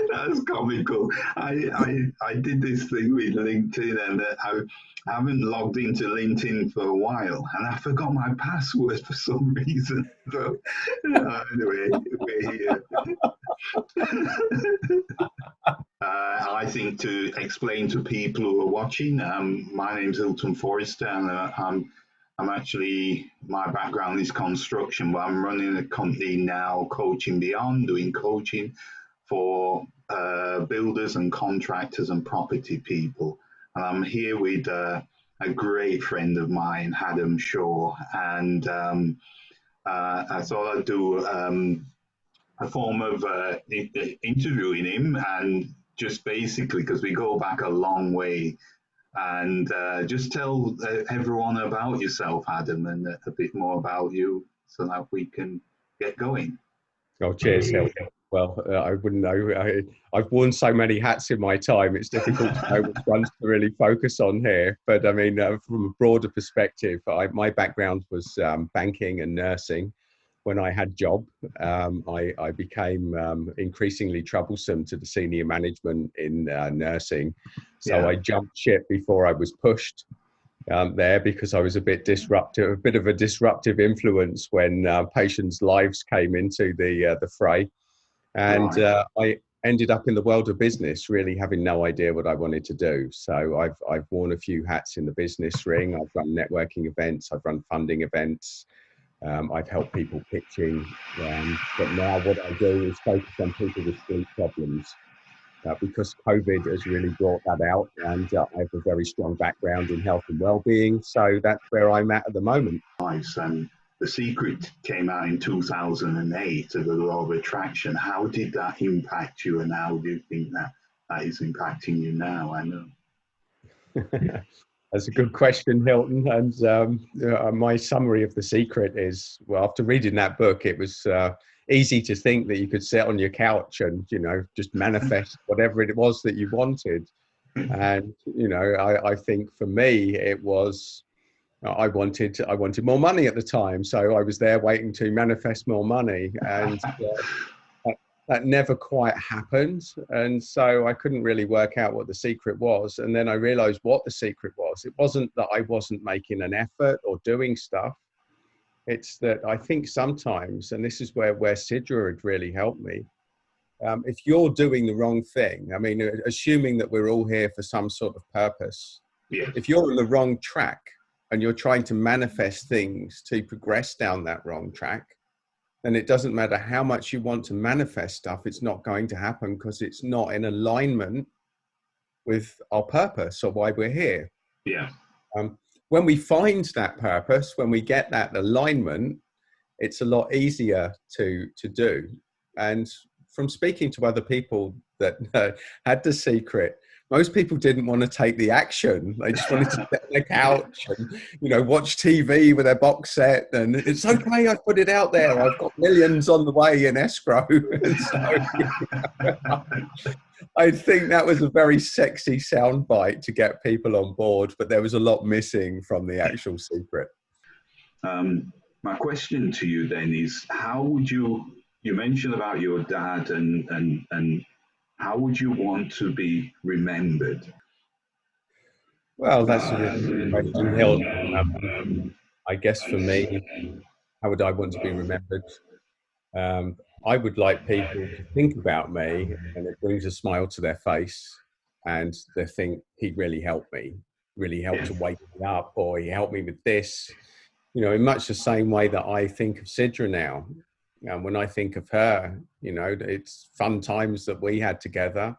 That's comical. I did this thing with LinkedIn, and I haven't logged into LinkedIn for a while, and I forgot my password for some reason. So anyway, we're here. I think to explain to people who are watching, my name's Hilton Forrester, and I'm actually, my background is construction, but I'm running a company now, Coaching Beyond, doing coaching for builders and contractors and property people. And I'm here with a great friend of mine, Adam Shaw, and I thought I'd do a form of interviewing him, and just basically because we go back a long way, and just tell everyone about yourself, Adam, and a bit more about you so that we can get going. Oh, cheers, Hilton. Well, I wouldn't know. I've worn so many hats in my time. It's difficult to know which ones to really focus on here. But I mean, from a broader perspective, my background was banking and nursing. When I had job, I became increasingly troublesome to the senior management in nursing. So I jumped ship before I was pushed there, because I was a bit of a disruptive influence when patients' lives came into the fray. And I ended up in the world of business, really having no idea what I wanted to do. So I've worn a few hats in the business ring. I've run networking events, I've run funding events. I've helped people pitching, but now what I do is focus on people with street problems, because COVID has really brought that out, and I have a very strong background in health and well-being, so that's where I'm at the moment. Nice. And The Secret came out in 2008 with a lot of attraction. How did that impact you, and how do you think that is impacting you now? I know. That's a good question, Hilton. And my summary of The Secret is, well, after reading that book, it was easy to think that you could sit on your couch and, just manifest whatever it was that you wanted. And, I think for me, it was, I wanted more money at the time. So I was there waiting to manifest more money. And that never quite happened. And so I couldn't really work out what the secret was. And then I realized what the secret was. It wasn't that I wasn't making an effort or doing stuff. It's that I think sometimes, and this is where Sidra had really helped me, if you're doing the wrong thing, I mean, assuming that we're all here for some sort of purpose, if you're on the wrong track and you're trying to manifest things to progress down that wrong track, then it doesn't matter how much you want to manifest stuff, it's not going to happen, because it's not in alignment with our purpose or why we're here. When we find that purpose, when we get that alignment, it's a lot easier to do. And from speaking to other people that had the secret, most people didn't want to take the action. They just wanted to sit on their couch and, watch TV with their box set. And it's okay, I put it out there. I've got millions on the way in escrow. And so, I think that was a very sexy soundbite to get people on board, but there was a lot missing from the actual secret. My question to you then is, how would you mentioned about your dad, and how would you want to be remembered? Well, that's a really good question, Hilton. I guess for me, how would I want to be remembered? I would like people to think about me and it brings a smile to their face, and they think he really helped me, really helped to wake me up, or he helped me with this, in much the same way that I think of Sidra now. And when I think of her, it's fun times that we had together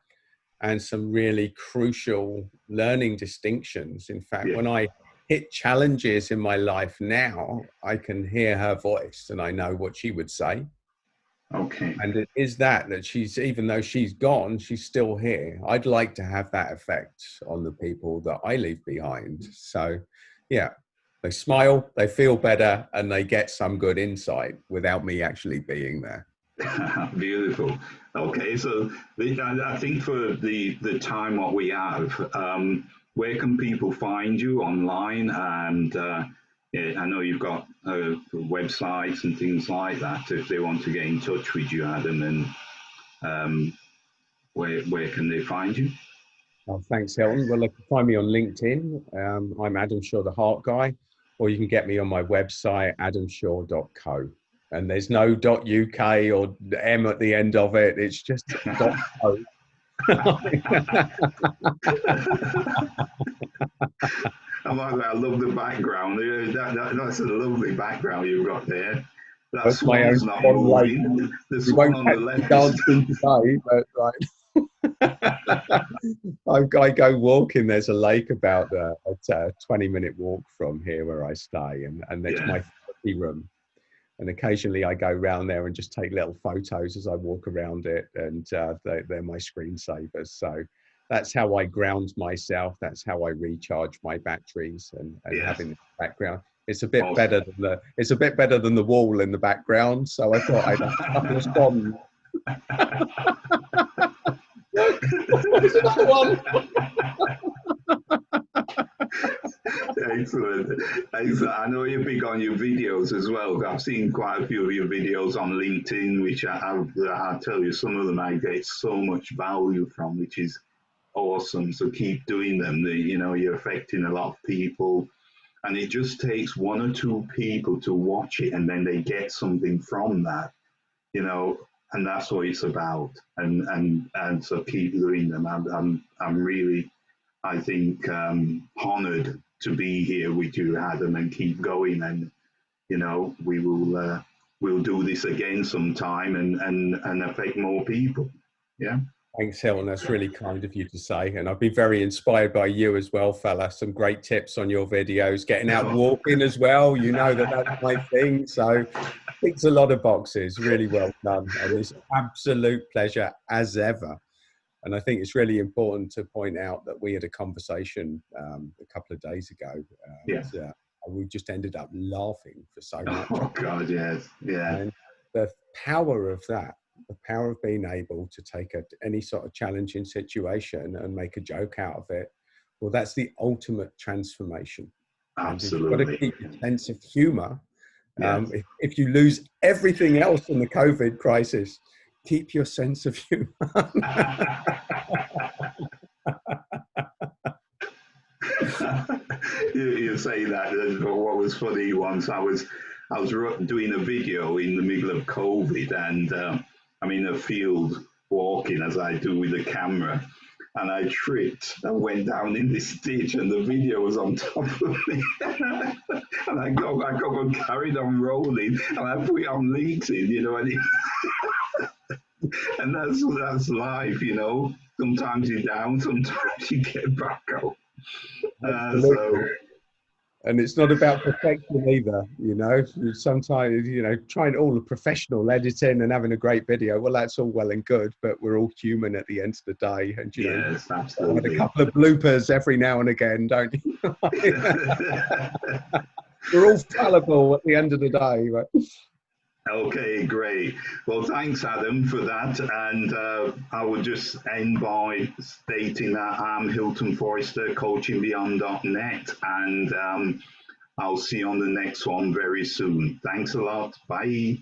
and some really crucial learning distinctions. In fact, when I hit challenges in my life now, I can hear her voice and I know what she would say. Okay. And it is that she's, even though she's gone, she's still here. I'd like to have that effect on the people that I leave behind. So, yeah. They smile, they feel better, and they get some good insight without me actually being there. Beautiful. Okay, so I think for the time what we have, where can people find you online? And I know you've got websites and things like that if they want to get in touch with you, Adam? And where can they find you? Oh, thanks, Hilton. Well, they can find me on LinkedIn. I'm Adam Shaw, the Heart Guy, or you can get me on my website, adamshaw.co. And there's no .uk or M at the end of it. It's just .co. I love the background. That's a lovely background you've got there. That's my own not moving. The swan on the left. Dancing today, but right. I go walking. There's a lake about a 20-minute walk from here where I stay, and it's my therapy room. And occasionally I go around there and just take little photos as I walk around it, and they're my screensavers. So that's how I ground myself. That's how I recharge my batteries, and having the background. It's a bit better than the wall in the background. So I thought I'd respond. There's another one. Excellent. I know you're big on your videos as well. I've seen quite a few of your videos on LinkedIn, which I tell you, some of them I get so much value from, which is awesome. So keep doing them. You're affecting a lot of people, and it just takes one or two people to watch it, and then they get something from that, and that's what it's about. And so keep doing them. I'm really, I think, honored to be here with you, Adam, and keep going. And we'll do this again sometime and affect more people. Yeah. Thanks, Hilton. That's really kind of you to say. And I've been very inspired by you as well, fella. Some great tips on your videos, getting out walking as well. That's my thing. So ticks a lot of boxes. Really well done. And it's an absolute pleasure as ever. And I think it's really important to point out that we had a conversation a couple of days ago. We just ended up laughing for so much. Oh, God, yes. Yeah. And the power of that, the power of being able to take any sort of challenging situation and make a joke out of it, well, that's the ultimate transformation. Absolutely. And you've got to keep a sense of humor. Yes. If you lose everything else in the COVID crisis, keep your sense of humor. You say that, but what was funny once, I was doing a video in the middle of COVID, and I'm in a field walking as I do with the camera, and I tripped and went down in this ditch, and the video was on top of me. And I got back up and carried on rolling, and I put it on LinkedIn, and that's life, Sometimes you're down, sometimes you get back up. And it's not about perfection either, Sometimes, trying all the professional editing and having a great video, well, that's all well and good, but we're all human at the end of the day. And, yes, absolutely. a couple of bloopers every now and again, don't you? We're all fallible at the end of the day, right? Okay, great. Well, thanks, Adam, for that. And I would just end by stating that I'm Hilton Forrester, coachingbeyond.net, and I'll see you on the next one very soon. Thanks a lot. Bye.